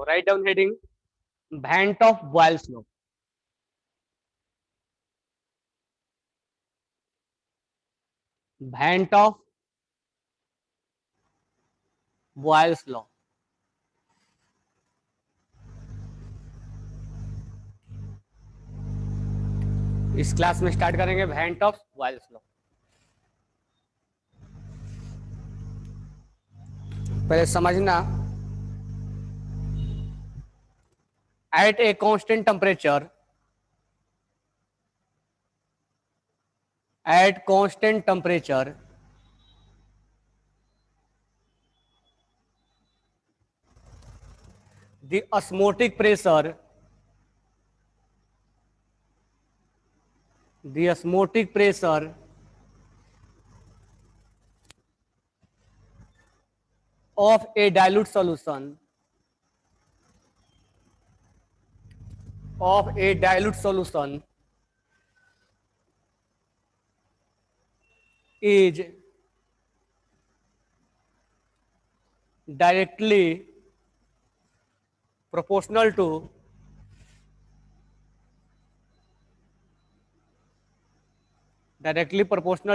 write down heading Van't of Boyle's law. Van't of Boyle's law. इस class में start करेंगे Van't of Boyle's law. पहले समझना, at a constant temperature, at constant temperature, the osmotic pressure, the osmotic pressure of a dilute solution, of a dilute solution is directly proportional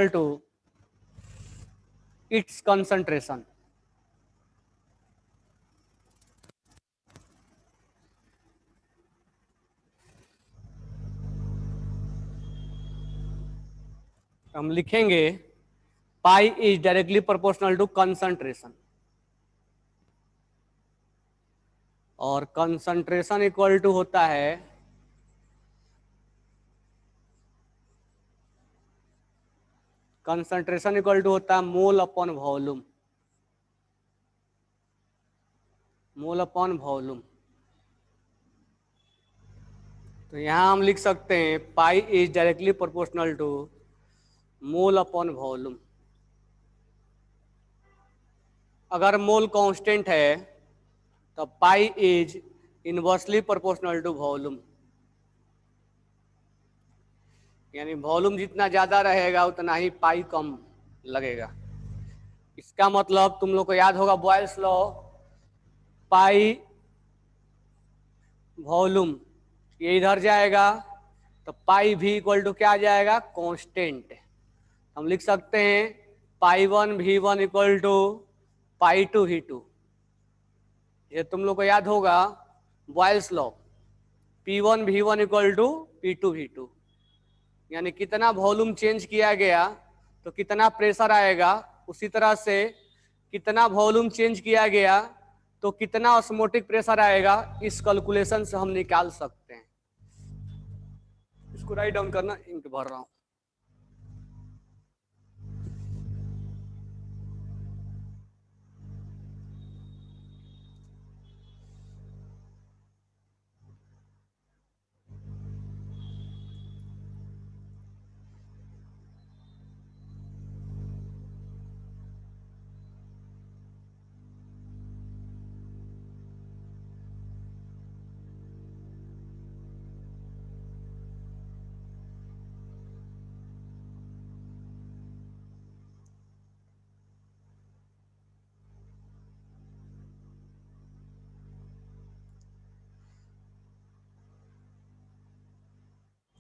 to its concentration. हम लिखेंगे pi is directly proportional to concentration, और concentration equal to होता है mole upon volume, mole upon volume. तो यहां हम लिख सकते हैं pi is directly proportional to mole upon volume. अगर मोल कांस्टेंट है तो पाई is inversely proportional to volume, यानी वॉल्यूम जितना ज्यादा रहेगा उतना ही पाई कम लगेगा। इसका मतलब तुम लोग को याद होगा बॉयल्स लॉ, पाई वॉल्यूम ये इधर जाएगा तो पाई भी इक्वल टू क्या आ जाएगा, कांस्टेंट। हम लिख सकते हैं pi one V one equal to pi two V two. ये तुम लोग को याद होगा Boyle's law, P one V one equal to P two V two, यानी कितना वॉल्यूम चेंज किया गया तो कितना प्रेशर आएगा, उसी तरह से कितना वॉल्यूम चेंज किया गया तो कितना ऑस्मोटिक प्रेशर आएगा, इस कैलकुलेशन से हम निकाल सकते हैं। इसको राइट डाउन करना, इंक भर रहा हूं।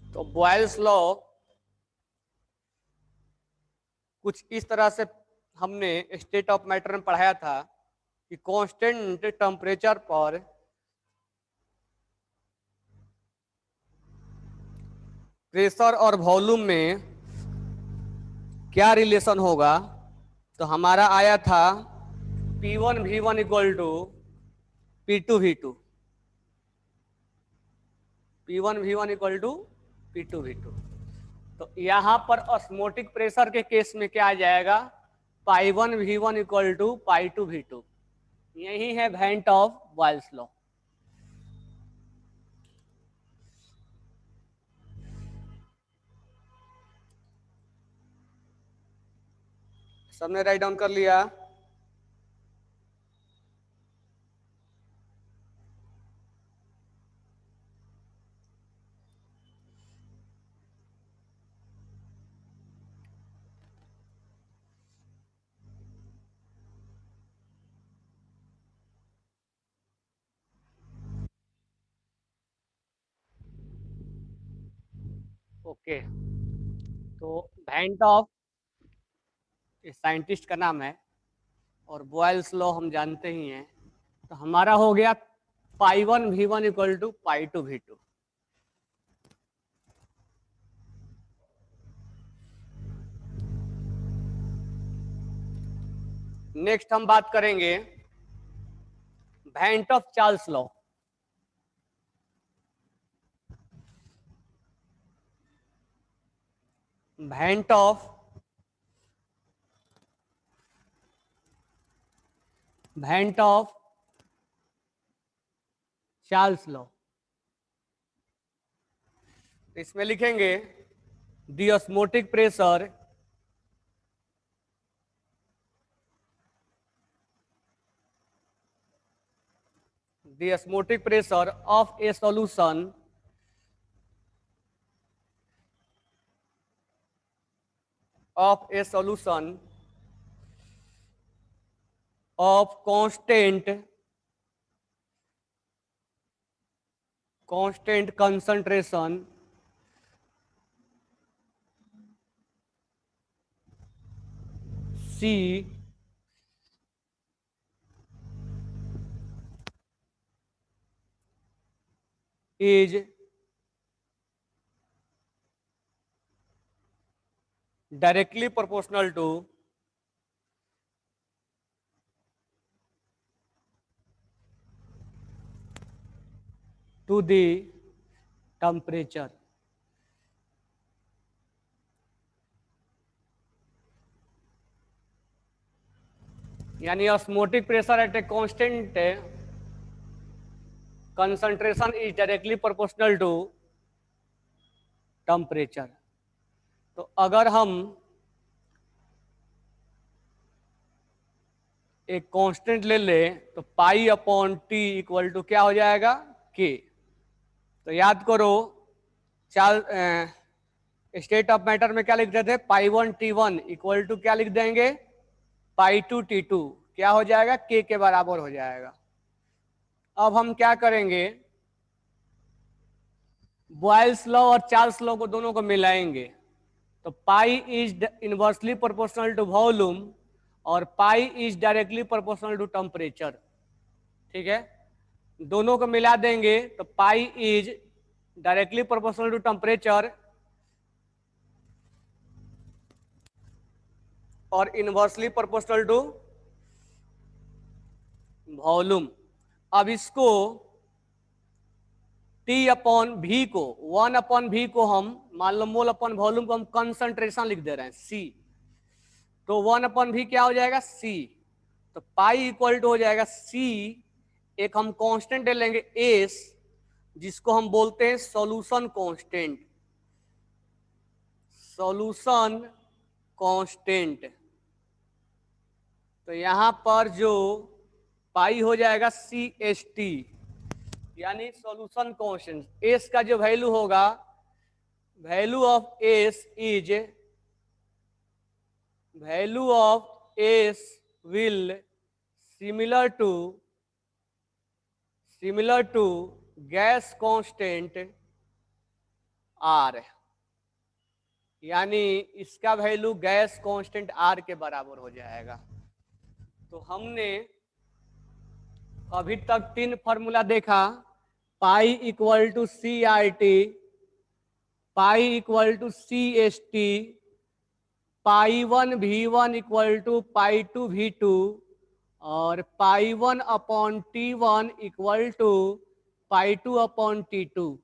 तो बॉयल्स लॉ कुछ इस तरह से हमने स्टेट ऑफ मैटर में पढ़ाया था कि कांस्टेंट टेम्परेचर पर प्रेशर और वॉल्यूम में क्या रिलेशन होगा। तो हमारा आया था P1 V1 equal to P2 V2, P1 V1 equal to P2 V2। तो यहां पर ऑस्मोटिक प्रेशर के केस में क्या आ जाएगा, P one V one equal to pi two V two. यही है वेंट ऑफ बॉयल्स लॉ। सबने राइट डाउन कर लिया। ओके, तो वैन टॉप साइंटिस्ट का नाम है और बॉयल्स लॉ हम जानते ही हैं। तो हमारा हो गया π1 v1 equal to π2 v2। Next हम बात करेंगे van't Hoff Charles law. Van't Hoff Charles law, इसमें लिखेंगे the osmotic pressure of a solution of constant concentration C is directly proportional to the temperature। यानी osmotic pressure at a constant concentration is directly proportional to temperature. तो अगर हम एक constant ले लें तो π/T इक्वल टू क्या हो जाएगा, K। तो याद करो, चार स्टेट ऑफ मैटर में क्या लिखते थे, π1T1 इक्वल टू क्या लिख देंगे, π2T2। क्या हो जाएगा, K के बराबर हो जाएगा। अब हम क्या करेंगे, बॉयल्स लॉ और चार्ल्स लॉ को दोनों को मिलाएंगे। तो पाई is inversely proportional to volume और P is directly proportional to temperature. ठीक है, दोनों को मिला देंगे तो पाई is directly proportional to temperature और इनवर्सली प्रोपोर्शनल टू वॉल्यूम। अब इसको T/V को 1/V को हम मान लो मोल अपन वॉल्यूम को हम कंसंट्रेशन लिख दे रहे हैं C। तो 1/V क्या हो जाएगा, C। तो पाई इक्वल टू हो जाएगा C, एक हम कांस्टेंट ले लेंगे S, जिसको हम बोलते हैं सॉल्यूशन कांस्टेंट। सॉल्यूशन कांस्टेंट, तो यहां पर जो पाई हो जाएगा CST, यानी सॉल्यूशन कांस्टेंट। एस का जो वैल्यू होगा, value of S will similar to gas constant R, यानी इसका वैल्यू गैस कांस्टेंट R के बराबर हो जाएगा। तो हमने अभी तक 3 फॉर्मूला देखा, pi equal to CRT, pi equal to CST, π1V1 equal to π2V2 और π1/T1 इक्वल टू π2/T2।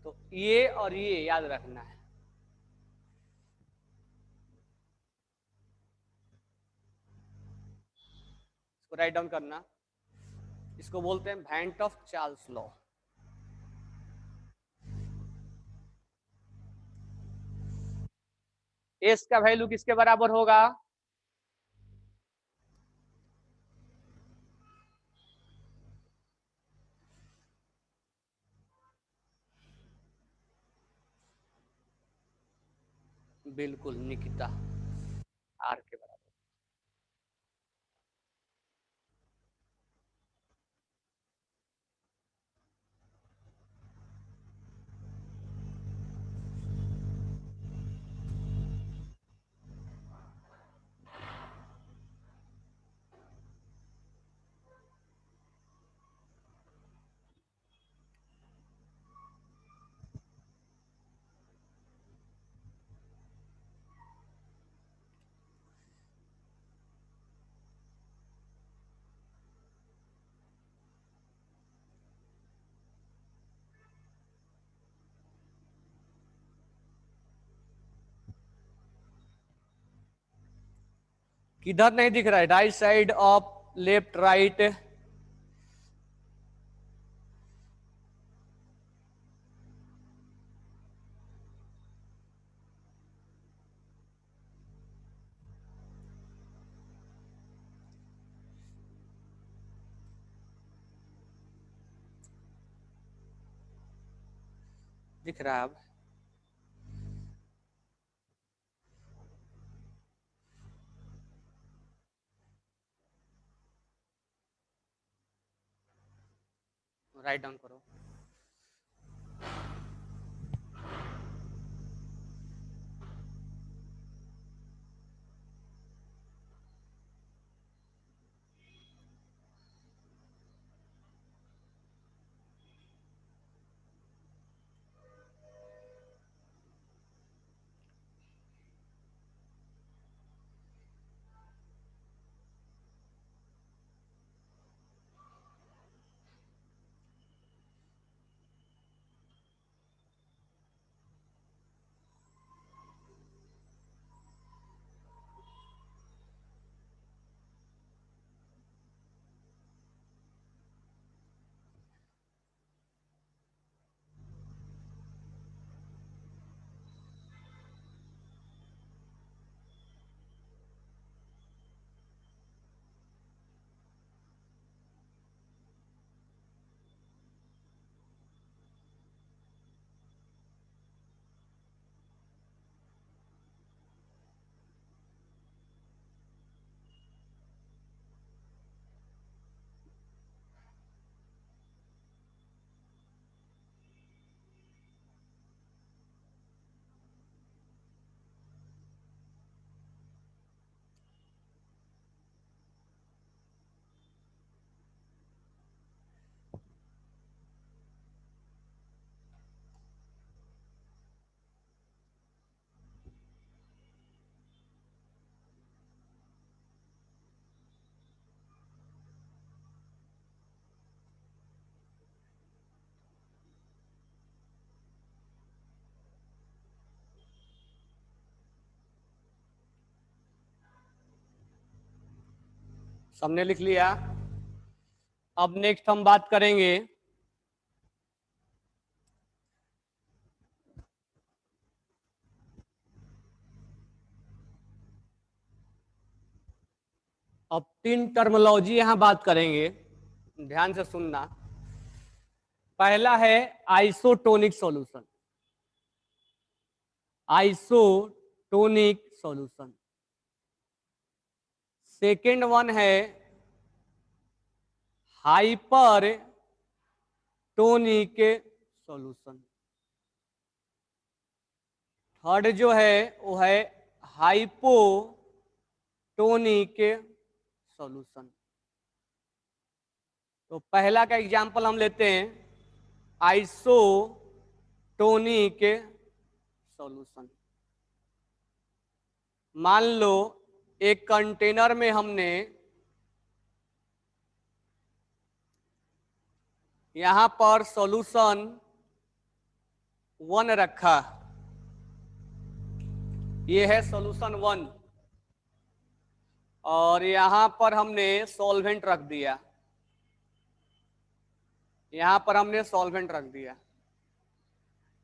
तो ये और ये याद रखना है। इसको राइट डाउन करना, इसको बोलते हैं van't Hoff Charles law. S का वैल्यू किसके बराबर होगा, बिल्कुल निकिता, आर के बराबर। किधर नहीं दिख रहा है? Right side of left right, दिख रहा है अब? राइट डाउन करो। सबने लिख लिया? अब नेक्स्ट हम बात करेंगे अब 3 टर्मिनोलॉजी यहां बात करेंगे, ध्यान से सुनना। पहला है isotonic solution, isotonic solution. Second one है हाइपर टोनिक सॉल्यूशन। थर्ड जो है वो है हाइपोटोनिक सॉल्यूशन। तो पहला का एग्जांपल हम लेते हैं, आइसोटोनिक सॉल्यूशन। मान लो एक कंटेनर में हमने यहां पर सॉल्यूशन 1 रखा, ये है सॉल्यूशन 1, और यहां पर हमने सॉल्वेंट रख दिया, यहां पर हमने सॉल्वेंट रख दिया।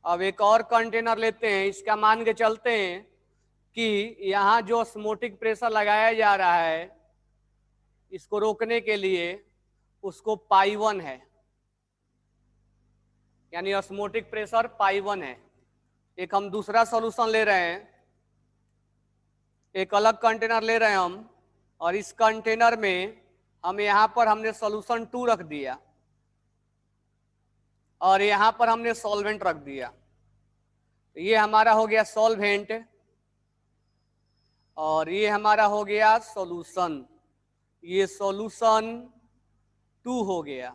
अब एक और कंटेनर लेते हैं, इसका मान के चलते हैं कि यहां जो ऑस्मोटिक प्रेशर लगाया जा रहा है इसको रोकने के लिए, उसको पाई 1 है, यानी ऑस्मोटिक प्रेशर पाई 1 है। एक हम दूसरा सॉल्यूशन ले रहे हैं, एक अलग कंटेनर ले रहे हैं हम, और इस कंटेनर में हम यहां पर हमने सॉल्यूशन 2 रख दिया और यहां पर हमने सॉल्वेंट रख दिया। तो ये हमारा हो गया सॉल्वेंट और ये हमारा हो गया सॉल्यूशन। ये सॉल्यूशन 2 हो गया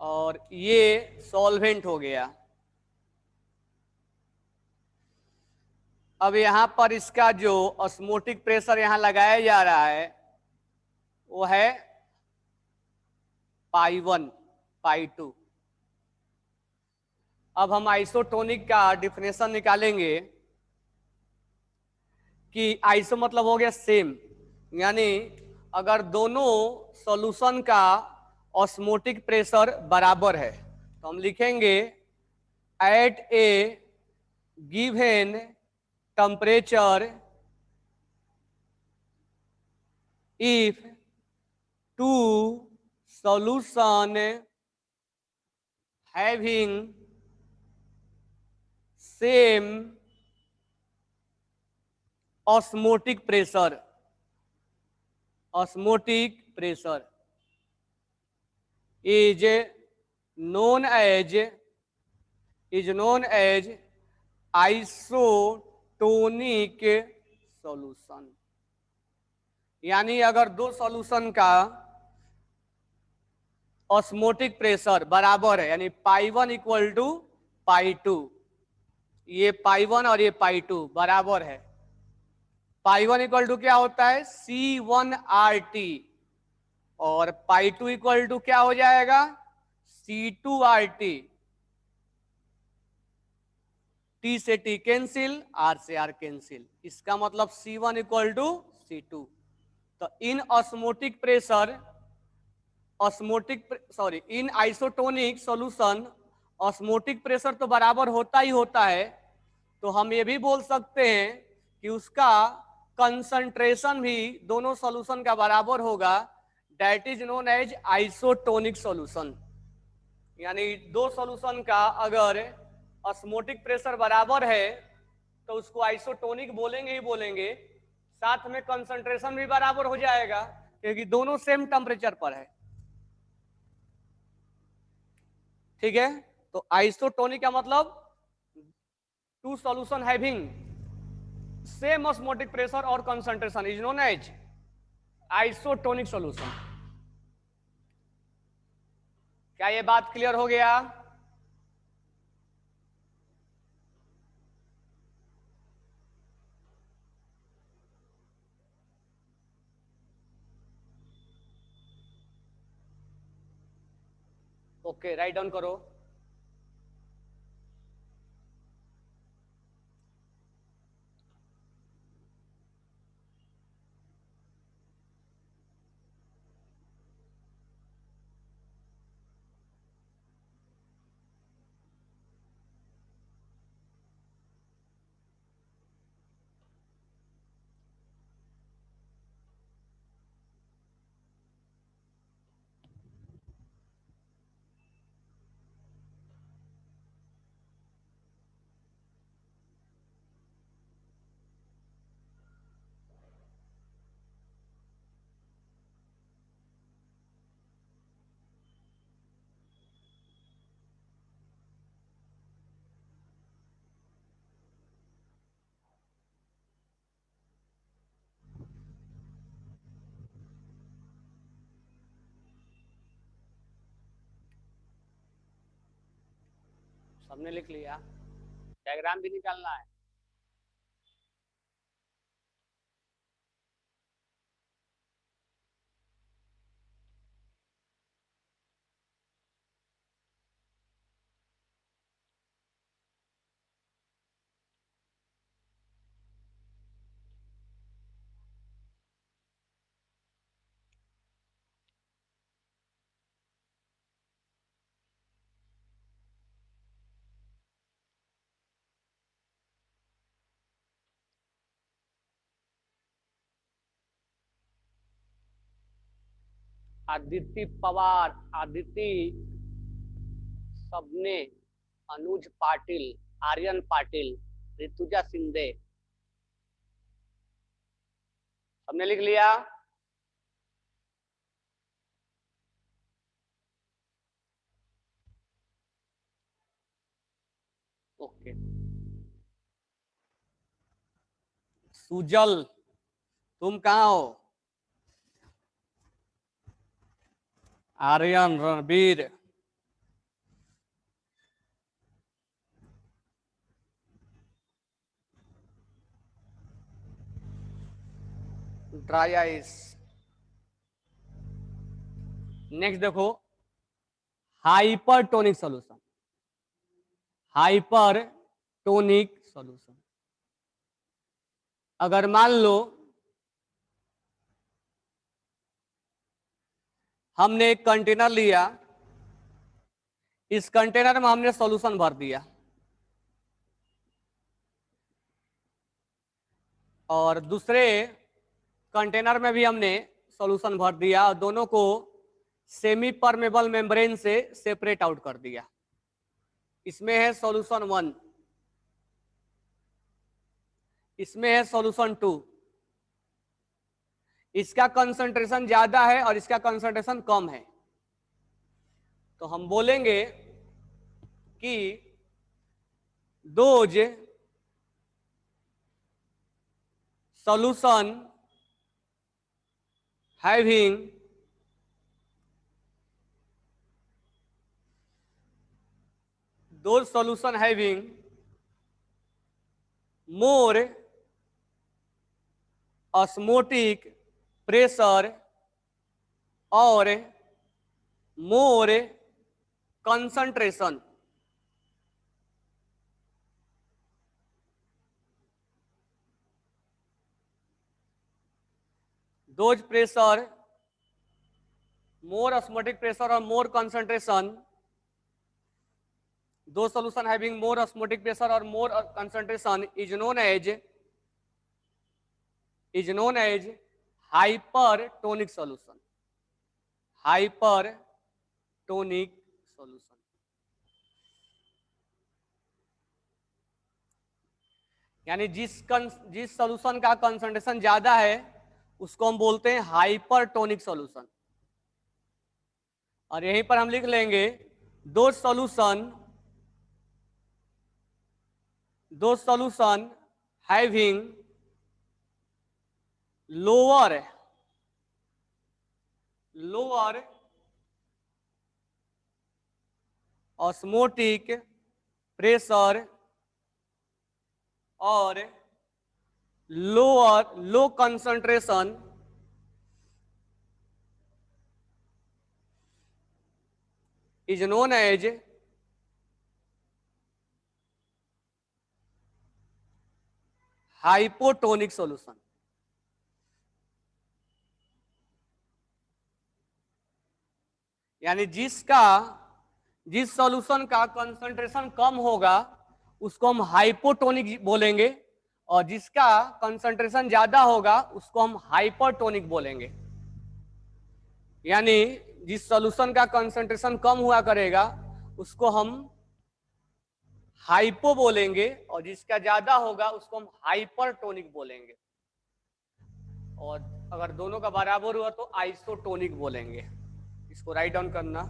और ये सॉल्वेंट हो गया। अब यहां पर इसका जो ऑस्मोटिक प्रेशर यहां लगाया जा रहा है वो है पाई 1 पाई 2। अब हम आइसोटोनिक का डिफिनेशन निकालेंगे कि आइसो मतलब हो गया सेम, यानी अगर दोनों सॉल्यूशन का ऑस्मोटिक प्रेशर बराबर है तो हम लिखेंगे at a given temperature if two solution having same osmotic pressure is known as isotonic solution। यानी अगर दो सॉल्यूशन का ऑस्मोटिक प्रेशर बराबर है, यानी पाई 1 इक्वल टू पाई 2, ये पाई 1 और ये पाई 2 बराबर है। पाई 1 इक्वल टू क्या होता है C1RT और पाई 2 इक्वल टू क्या हो जाएगा C2RT। T से T कैंसिल, R से R कैंसिल, इसका मतलब C1 इक्वल टू C2। तो in osmotic pressure in isotonic solution osmotic pressure तो बराबर होता ही होता है, तो हम ये भी बोल सकते हैं कि उसका कंसंट्रेशन भी दोनों सॉल्यूशन का बराबर होगा, that is known as isotonic solution. यानी दो सॉल्यूशन का अगर ऑस्मोटिक प्रेशर बराबर है तो उसको आइसोटोनिक बोलेंगे ही बोलेंगे, साथ में कंसंट्रेशन भी बराबर हो जाएगा क्योंकि दोनों सेम टेम्परेचर पर है। ठीक है, तो आइसोटोनिक का मतलब two solution having same osmotic pressure और concentration is known as isotonic solution. क्या ये बात क्लियर हो गया? ओके, राइट डाउन करो। सबने लिख लिया? डायग्राम भी निकालना है? आदित्य पवार, आदित्य सबने, अनुज पाटिल, आर्यन पाटिल, ऋतुजा सिंधे, सबने लिख लिया? ओके। सुजल, तुम कहाँ हो? Aryan, Ranbir, dry ice. Next देखो, हाइपरटोनिक सॉल्यूशन। हाइपरटोनिक सॉल्यूशन, अगर मान लो हमने एक कंटेनर लिया, इस कंटेनर में हमने सॉल्यूशन भर दिया और दूसरे कंटेनर में भी हमने सॉल्यूशन भर दिया और दोनों को सेमी परमेबल मेम्ब्रेन से सेपरेट आउट कर दिया। इसमें है सॉल्यूशन 1, इसमें है सॉल्यूशन 2। इसका कंसंट्रेशन ज्यादा है और इसका कंसंट्रेशन कम है, तो हम बोलेंगे कि those solution having those solution having more osmotic pressure or more concentration, those pressure more osmotic pressure or more concentration, those solution having more osmotic pressure or more concentration is known as hypertonic solution, hypertonic solution। यानी जिस solution का concentration ज्यादा है उसको हम बोलते हैं hypertonic solution. और यहीं पर हम लिख लेंगे दो solution having lower osmotic pressure और low concentration is known as hypotonic solution. यानी जिस सॉल्यूशन का कंसंट्रेशन कम होगा उसको हम हाइपोटोनिक बोलेंगे और जिसका कंसंट्रेशन ज्यादा होगा उसको हम हाइपरटोनिक बोलेंगे। यानी जिस सॉल्यूशन का कंसंट्रेशन कम हुआ करेगा उसको हम हाइपो बोलेंगे और जिसका ज्यादा होगा उसको हम हाइपरटोनिक बोलेंगे और अगर दोनों का बराबर हुआ तो आइसोटोनिक बोलेंगे। इसको राइट डाउन करना।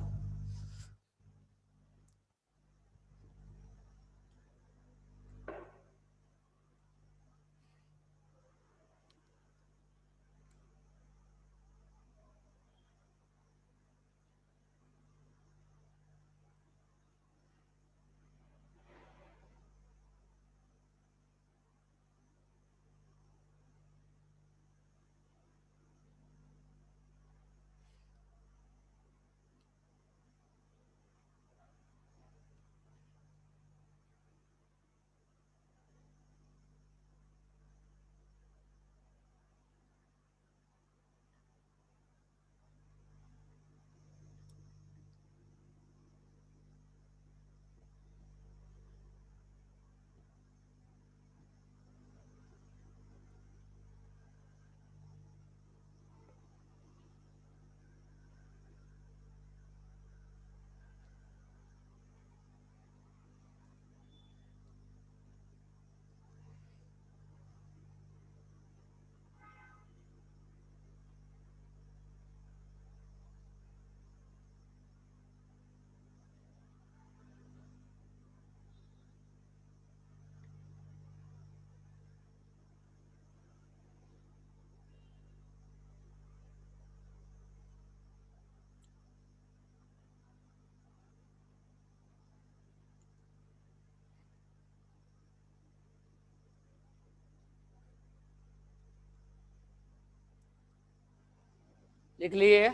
लिख लिए।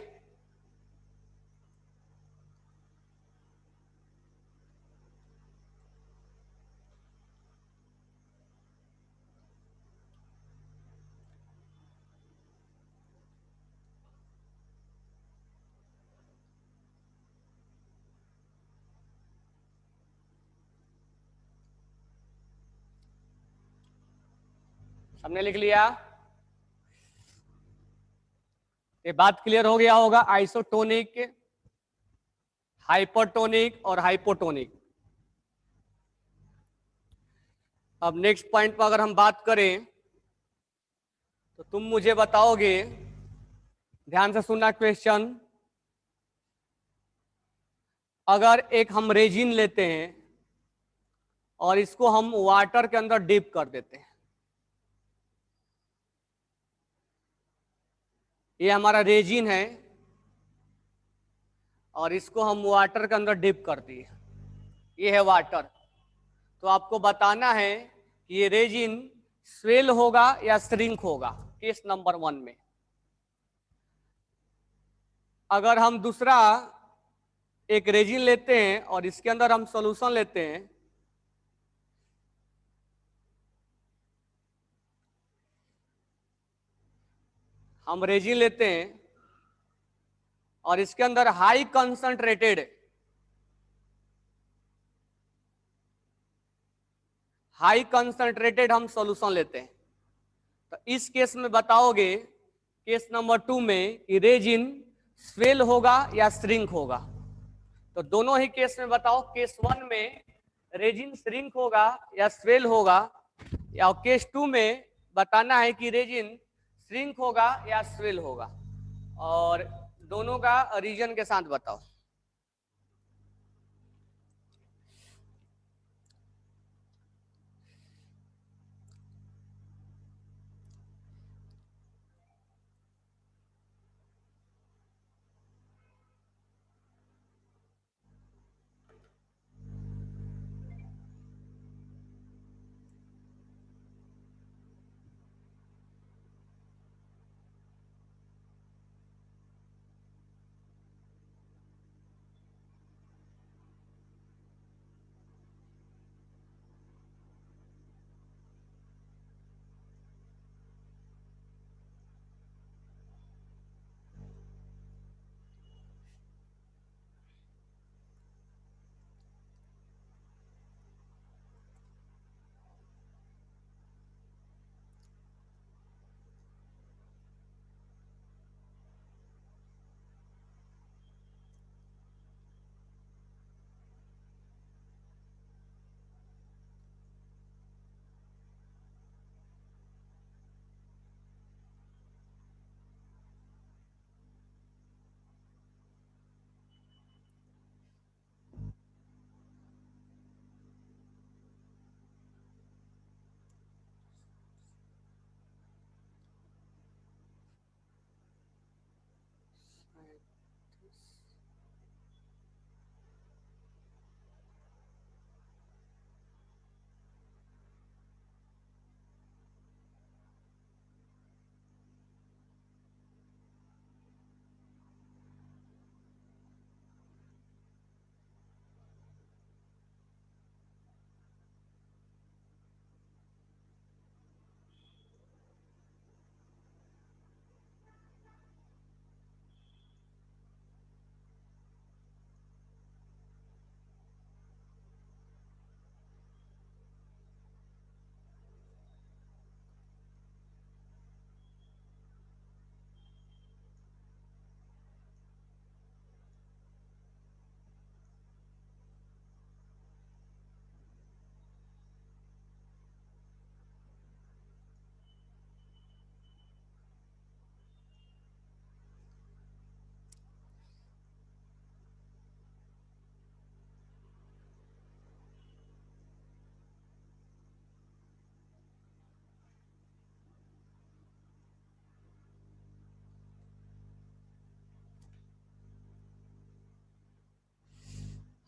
हमने लिख लिया। ये बात क्लियर हो गया होगा, आइसोटोनिक, हाइपरटोनिक और हाइपोटोनिक। अब नेक्स्ट पॉइंट पर अगर हम बात करें तो तुम मुझे बताओगे, ध्यान से सुनना क्वेश्चन। अगर एक हम रेजिन लेते हैं और इसको हम वाटर के अंदर डिप कर देते हैं, ये हमारा रेजिन है और इसको हम वाटर के अंदर डिप कर दिए, ये है वाटर। तो आपको बताना है कि ये रेजिन स्वेल होगा या श्रिंक होगा केस नंबर 1 में। अगर हम दूसरा एक रेजिन लेते हैं और इसके अंदर हम सॉल्यूशन लेते हैं, हम रेजिन लेते हैं और इसके अंदर हाई कंसंट्रेटेड हम सॉल्यूशन लेते हैं, तो इस केस में बताओगे केस नंबर 2 में कि रेजिन स्वेल होगा या श्रिंक होगा। तो दोनों ही केस में बताओ, केस 1 में रेजिन श्रिंक होगा या स्वेल होगा, या केस 2 में बताना है कि रेजिन श्रिंक होगा या स्वेल होगा, और दोनों का रीजन के साथ बताओ।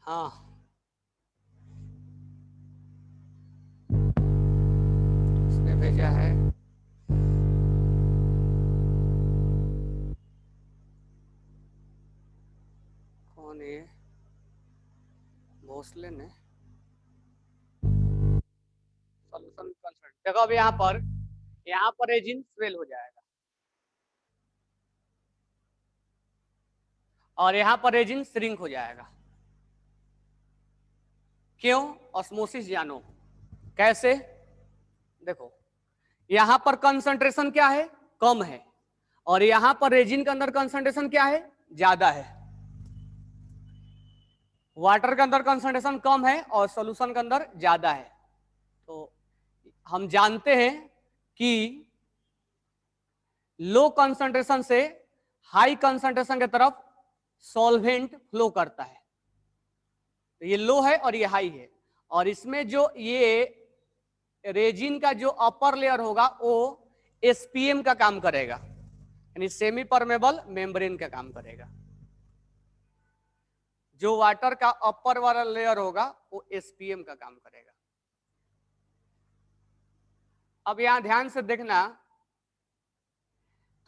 हाँ, उसने भेजा है। कौन है? भोसले ने सॉल्यूशन कंसल्ट। देखो अब यहाँ पर रेजिन स्वेल हो जाएगा और यहाँ पर रेजिन श्रिंक हो जाएगा। क्यों? ऑस्मोसिस जानो कैसे। देखो यहां पर कंसंट्रेशन क्या है, कम है, और यहां पर रेजिन के अंदर कंसंट्रेशन क्या है, ज्यादा है। वाटर के अंदर कंसंट्रेशन कम है और सॉल्यूशन के अंदर ज्यादा है। तो हम जानते हैं कि लो कंसंट्रेशन से हाई कंसंट्रेशन की तरफ सॉल्वेंट फ्लो करता है। तो ये लो है और ये हाई है, और इसमें जो ये रेजिन का जो अपर लेयर होगा वो एसपीएम का काम करेगा, यानी सेमी परमेबल मेम्ब्रेन का काम करेगा। जो वाटर का अपर वाला लेयर होगा वो एसपीएम का काम करेगा। अब यहां ध्यान से देखना,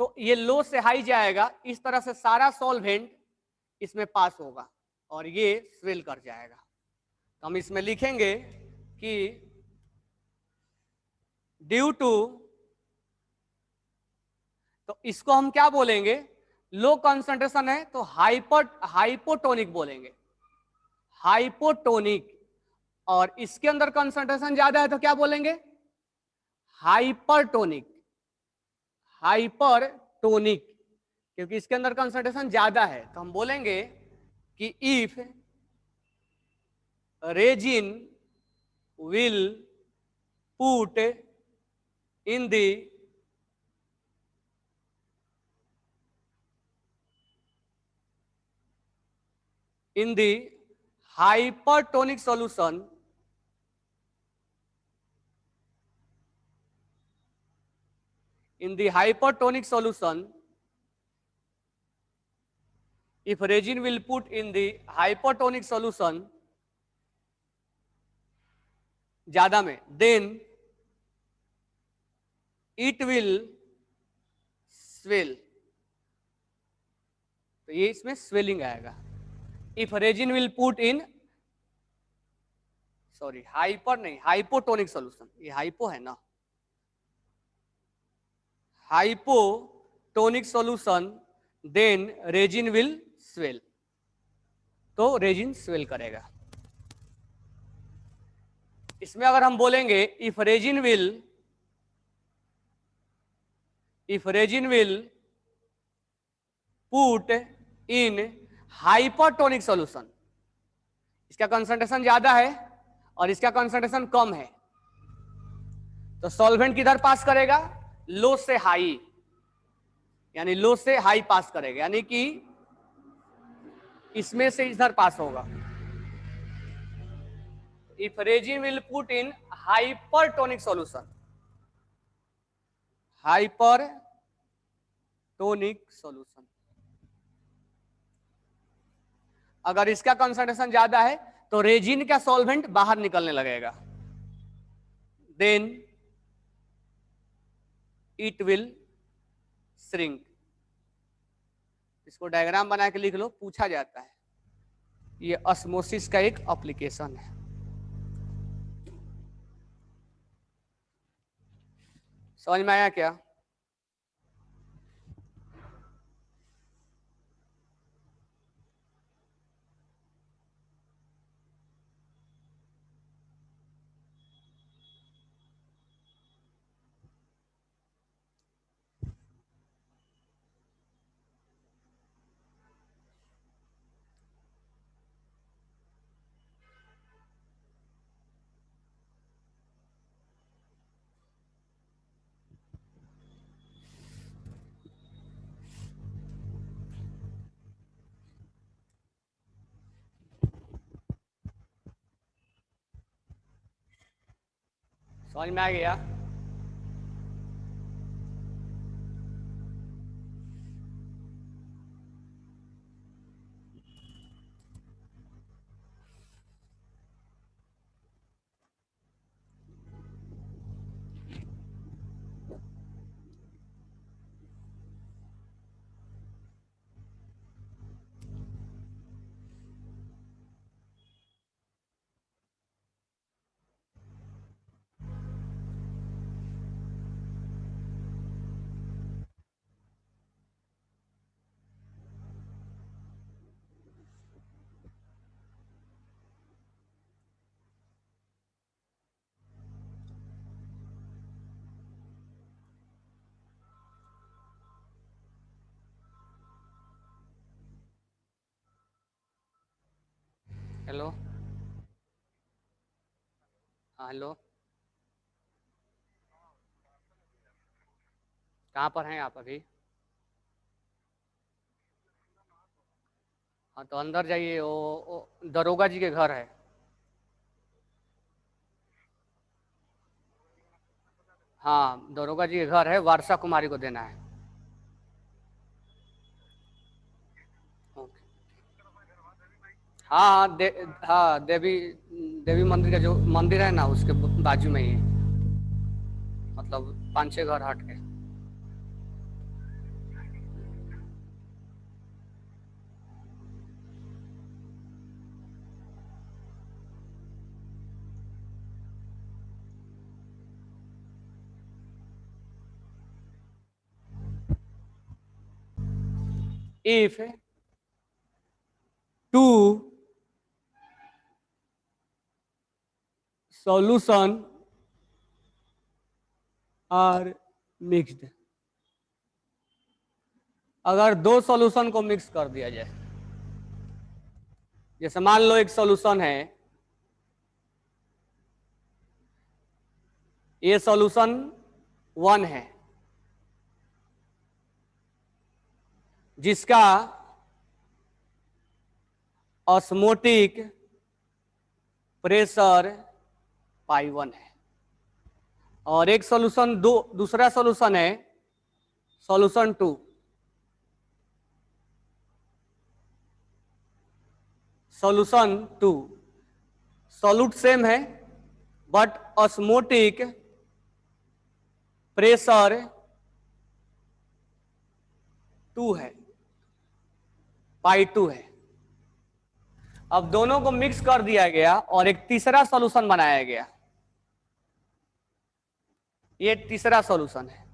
तो ये लो से हाई जाएगा, इस तरह से सारा सॉल्वेंट इसमें पास होगा और ये स्वेल कर जाएगा। तो हम इसमें लिखेंगे कि ड्यू टू, तो इसको हम क्या बोलेंगे, लो कंसंट्रेशन है तो हाइपोटोनिक बोलेंगे, हाइपोटोनिक। और इसके अंदर कंसंट्रेशन ज्यादा है तो क्या बोलेंगे, हाइपरटोनिक, हाइपरटोनिक, क्योंकि इसके अंदर कंसंट्रेशन ज्यादा है। तो हम बोलेंगे कि if resin will put in the hypertonic solution, in the hypertonic solution, if resin will put in the hypertonic solution ज्यादा में, then it will swell, तो ये इसमें स्वेलिंग आएगा। If resin will put in, sorry hyper नहीं, hypotonic solution, ये hypo है ना, hypotonic solution, then resin will swell, तो रेजिन स्वेल करेगा। इसमें अगर हम बोलेंगे if resin will put in hypertonic solution, इसका कंसंट्रेशन ज्यादा है और इसका कंसंट्रेशन कम है, तो सॉल्वेंट किधर पास करेगा, लो से हाई, यानी लो से हाई पास करेगा, यानी कि इसमें से इधर पास होगा। If resin will put in hypertonic solution, hypertonic solution, अगर इसका कंसंट्रेशन ज्यादा है तो रेजिन का सॉल्वेंट बाहर निकलने लगेगा, देन इट विल श्रिंक। इसको डायग्राम बना के लिख लो, पूछा जाता है। ये ऑस्मोसिस का एक एप्लीकेशन है। समझ में आया क्या? समझ में आ गया? हेलो, हाँ हेलो, कहाँ पर हैं आप अभी? हाँ तो अंदर जाइए, वो दरोगा जी के घर है। हाँ दरोगा जी के घर है, वर्षा कुमारी को देना है। ओके। हाँ हाँ हाँ देवी देवी मंदिर का जो मंदिर है ना, उसके बाजू में ही है, मतलब 5-6 घर हट के। If two solution are mixed, अगर दो सॉल्यूशन को मिक्स कर दिया जाए, जैसे मान लो एक सॉल्यूशन है, ये सॉल्यूशन 1 है, जिसका ऑस्मोटिक प्रेशर पाई 1 है, और एक सॉल्यूशन दूसरा सॉल्यूशन है सॉल्यूशन 2, सॉल्यूशन 2 सॉल्यूट सेम है, बट ऑस्मोटिक प्रेशर 2 है, पाई 2 है। अब दोनों को मिक्स कर दिया गया और एक तीसरा सॉल्यूशन बनाया गया, ये तीसरा सॉल्यूशन है।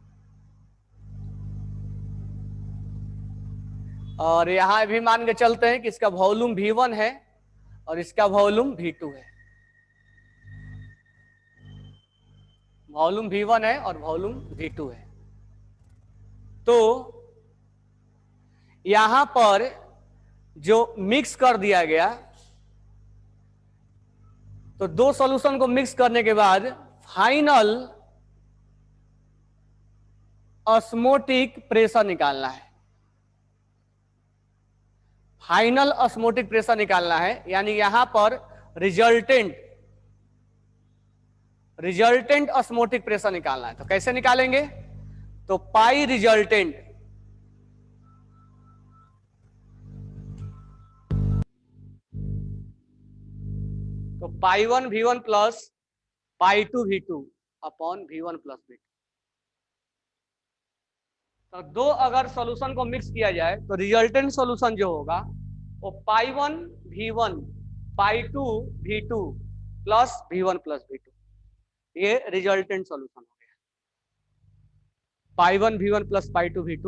और यहां भी मान के चलते हैं कि इसका वॉल्यूम V1 है और इसका वॉल्यूम V2 है, वॉल्यूम V1 है और वॉल्यूम V2 है। तो यहां पर जो मिक्स कर दिया गया, तो दो सॉल्यूशन को मिक्स करने के बाद फाइनल ऑस्मोटिक प्रेशर निकालना है, फाइनल ऑस्मोटिक प्रेशर निकालना है, यानी यहां पर रिजल्टेंट ऑस्मोटिक प्रेशर निकालना है। तो कैसे निकालेंगे? तो पाई रिजल्टेंट, तो पाई 1 V1 plus pi 2 V2 upon V1 plus V2। तो दो अगर सॉल्यूशन को मिक्स किया जाए तो रिजल्टेंट सॉल्यूशन जो होगा वो पाई 1 V1 पाई 2 V2 plus V1 plus V2, ये रिजल्टेंट सॉल्यूशन हो गया। Pi 1 V1 plus pi 2 V2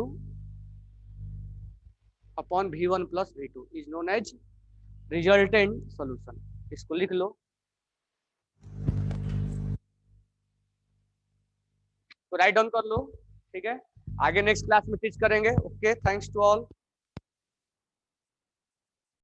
upon V1 plus V2 is known as resultant solution. इसको लिख लो, तो राइट डाउन कर लो, ठीक है। आगे नेक्स्ट क्लास में टीच करेंगे। Okay, thanks to all.